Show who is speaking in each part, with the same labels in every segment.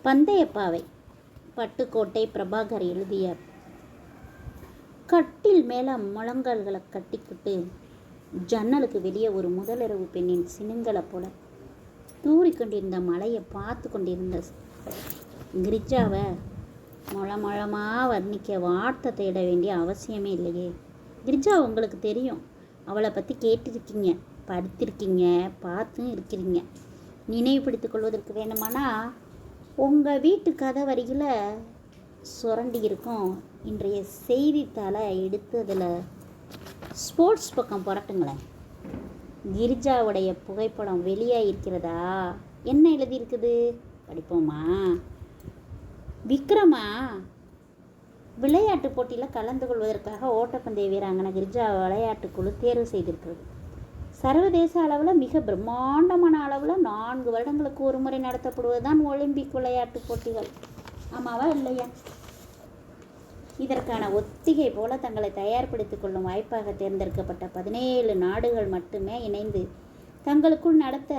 Speaker 1: பந்தயப்பாவை பட்டுக்கோட்டை பிரபாகர் எழுதிய. கட்டில் மேலே முழங்கால்களை கட்டிக்கிட்டு ஜன்னலுக்கு வெளியே ஒரு முதலிரவு பெண்ணின் சினுங்களை போல தூறிக்கொண்டிருந்த மலையை பார்த்து கொண்டிருந்த கிரிஜாவை முழமாக வர்ணிக்க வார்த்தை தேட வேண்டிய அவசியமே இல்லையே. கிரிஜா உங்களுக்கு தெரியும், அவளை பற்றி கேட்டிருக்கீங்க, படித்திருக்கீங்க, பார்த்தும் இருக்கிறீங்க. நினைவுபடுத்திக் கொள்வதற்கு வேணுமானா உங்கள் வீட்டு கதை வரிகளை சுரண்டி இருக்கும் இன்றைய செய்தித்தாளை எடுத்து அதில் ஸ்போர்ட்ஸ் பக்கம் புரட்டுங்களேன். கிரிஜாவுடைய புகைப்படம் வெளியாக இருக்கிறதா? என்ன எழுதியிருக்குது படிப்போமா? விக்ரமா விளையாட்டு போட்டியில் கலந்து கொள்வதற்காக ஓட்டப்பந்தய வீராங்கனை கிரிஜா விளையாட்டுக்குழு தேர்வு செய்திருக்கிறது. சர்வதேச அளவில் மிக பிரம்மாண்டமான அளவில் 4 வருடங்களுக்கு ஒரு முறை நடத்தப்படுவது தான் ஒலிம்பிக் விளையாட்டு போட்டிகள். ஆமாவா இல்லையா? இதற்கான ஒத்திகை போல தங்களை தயார்படுத்திக் கொள்ளும் வாய்ப்பாக தேர்ந்தெடுக்கப்பட்ட 17 நாடுகள் மட்டுமே இணைந்து தங்களுக்குள் நடத்த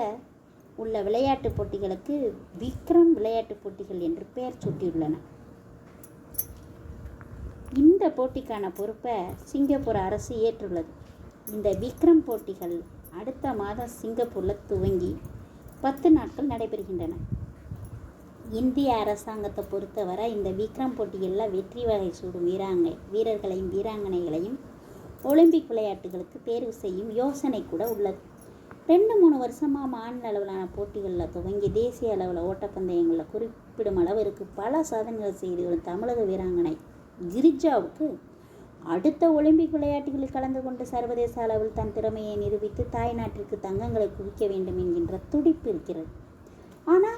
Speaker 1: உள்ள விளையாட்டுப் போட்டிகளுக்கு விக்ரம் விளையாட்டுப் போட்டிகள் என்று பெயர் சூட்டியுள்ளன. இந்த போட்டிக்கான பொறுப்பை சிங்கப்பூர் அரசு ஏற்றுள்ளது. இந்த விக்ரம் போட்டிகள் அடுத்த மாதம் சிங்கப்பூரில் துவங்கி 10 நாட்கள் நடைபெறுகின்றன. இந்திய அரசாங்கத்தை பொறுத்தவரை இந்த விக்ரம் போட்டிகளில் வெற்றி வகை சூடும் வீரர்களையும் வீராங்கனைகளையும் ஒலிம்பிக் விளையாட்டுகளுக்கு தேர்வு செய்யும் யோசனை கூட உள்ளது. 2-3 வருஷமாக மாநில அளவிலான போட்டிகளில் துவங்கி தேசிய அளவில் ஓட்டப்பந்தயங்களில் குறிப்பிடும் அளவிற்கு பல சாதனைகள் செய்து வரும் தமிழக வீராங்கனை கிரிஜாவுக்கு அடுத்த ஒலிம்பிக் விளையாட்டுகளில் கலந்து கொண்டு சர்வதேச அளவில் தன் திறமையை நிரூபித்து தாய்நாட்டிற்கு தங்கங்களை குவிக்க வேண்டும் என்கின்ற துடிப்பு இருக்கிறது. ஆனால்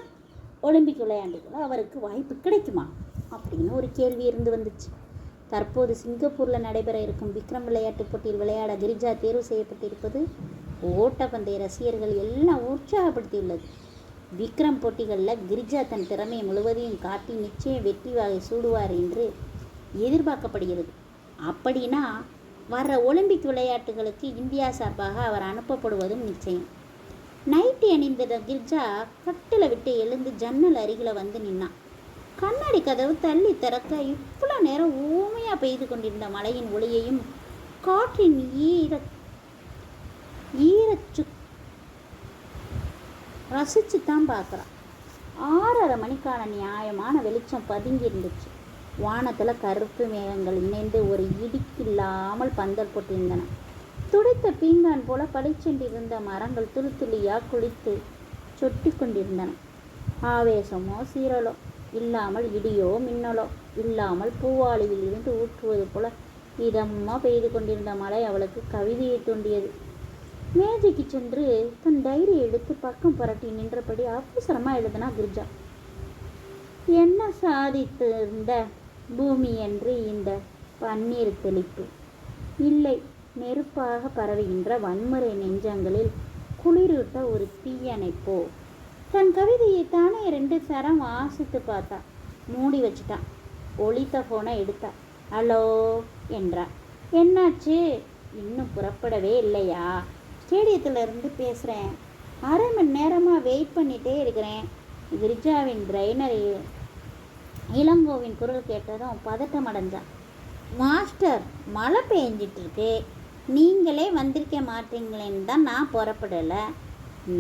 Speaker 1: ஒலிம்பிக் விளையாட்டுகளில் அவருக்கு வாய்ப்பு கிடைக்குமா அப்படின்னு ஒரு கேள்வி இருந்து வந்துச்சு. தற்போது சிங்கப்பூரில் நடைபெற இருக்கும் விக்ரம் விளையாட்டுப் போட்டியில் விளையாட கிரிஜா தேர்வு செய்யப்பட்டிருப்பது ஓட்டப்பந்தய ரசிகர்கள் எல்லாம் உற்சாகப்படுத்தியுள்ளது. விக்ரம் போட்டிகளில் கிரிஜா தன் திறமையை முழுவதையும் காட்டி நிச்சயம் வெற்றி வாகை சூடுவார் என்று எதிர்பார்க்கப்படுகிறது. அப்படின்னா வர்ற ஒலிம்பிக் விளையாட்டுகளுக்கு இந்தியா சார்பாக அவர் அனுப்பப்படுவதும் நிச்சயம். நைட்டி அணிந்த கிரிஜா கட்டில விட்டு எழுந்து ஜன்னல் அருகில் வந்து நின்னான். கண்ணாடி கதவு தள்ளி திறக்க இவ்வளோ நேரம் ஊமையாக பெய்து கொண்டிருந்த மழையின் ஒளியையும் காற்றின் ஈரச்சு ரசித்து தான் பார்க்குறான். 6:30 மணிக்கான நியாயமான வெளிச்சம் பதுங்கி இருந்துச்சு. வானத்தில் கருப்பு மேகங்கள் இணைந்து ஒரு இடிக்கில்லாமல் பந்தல் போட்டிருந்தன. துடைத்த பீங்கான் போல பளிச்சென்றிருந்த மரங்கள் துளி துளியாக குளித்து சொட்டி கொண்டிருந்தன. ஆவேசமோ சீரலோ இல்லாமல், இடியோ மின்னலோ இல்லாமல் பூவாளியில் இருந்து ஊற்றுவது போல இதமாக பெய்து கொண்டிருந்த மழை அவளுக்கு கவிதையை தூண்டியது. மேஜைக்கு சென்று தன் டைரியை எடுத்து பக்கம் புரட்டி நின்றபடி அவசரமாக எழுதினா கிரிஜா. என்ன சாதித்திருந்த பூமி என்று இந்த பன்னீர் தெளிப்பு இல்லை, நெருப்பாக பரவுகின்ற வன்முறை நெஞ்சங்களில் குளிரூட்ட ஒரு தீயணைப்போ. தன் கவிதையை தானே 2 சரம் வாசித்து பார்த்தா. மூடி வச்சுட்டான். ஒலித்த ஃபோனை எடுத்தா. ஹலோ என்றா. என்னாச்சு? இன்னும் புறப்படவே இல்லையா? ஸ்டேடியத்தில் இருந்து பேசுகிறேன். 1/2 மணி நேரமாக வெயிட் பண்ணிகிட்டே இருக்கிறேன். கிரிஜாவின் ட்ரைனர் இளங்கோவின் குரல் கேட்டதும் பதட்டம் அடைஞ்சான். மாஸ்டர், மழை பெஞ்சிட்டு இருக்கு, நீங்களே வந்திருக்க மாட்டீங்களேன்னு தான் நான் புறப்படலை.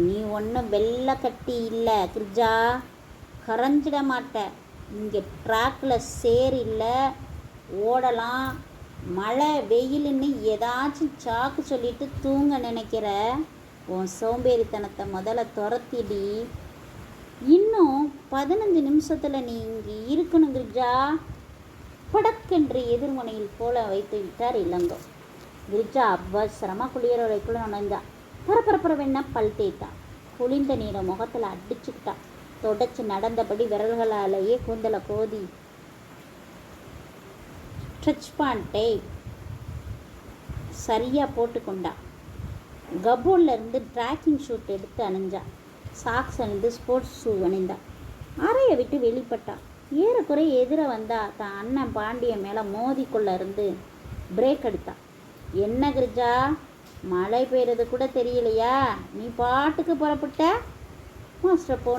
Speaker 1: நீ ஒன்றும் வெள்ளை கட்டி இல்லை கிரிஜா, கரைஞ்சிட மாட்ட. இங்கே ட்ராக்கில் சேர் இல்லை, ஓடலாம். மழை வெயிலுன்னு ஏதாச்சும் சாக்கு சொல்லிட்டு தூங்க நினைக்கிற உன் சோம்பேறித்தனத்தை முதல்ல துரத்திடி. இன்னும் 15 நிமிஷத்தில் நீ இங்கே இருக்கணும் கிரிஜா. படக்கென்று எதிர்முனையில் போல வைத்து விட்டார் இளங்கோ. கிரிஜா அவசரமாக குளியலறைக்குள்ளே நுழைந்தா. பரபரப்பரவென்ன பல் தேய்த்தான். குளிர்ந்த நீரை முகத்தில் அடிச்சுக்கிட்டா. தொடச்சி நடந்தபடி விரல்களாலேயே கூந்தலை கோதி ஸ்ட்ரெச் பாண்டை சரியாக போட்டுக்கொண்டா. கபோர்டில் இருந்து ட்ராக்கிங் ஷூட் எடுத்து அணிஞ்சா. சாக்ஸ் அணிந்து ஸ்போர்ட்ஸ் ஷூ அணிந்தா. அறையை விட்டு வெளிப்பட்டா. ஏறக்குறைய எதிர வந்தா தான் அண்ணன் பாண்டியன் மேலே மோதிக்குள்ள இருந்து பிரேக் எடுத்தா. என்ன கிரிஜா, மழை பெய்யறது கூட தெரியலையா? நீ பாட்டுக்கு புறப்பட்ட? மாஸ்டர்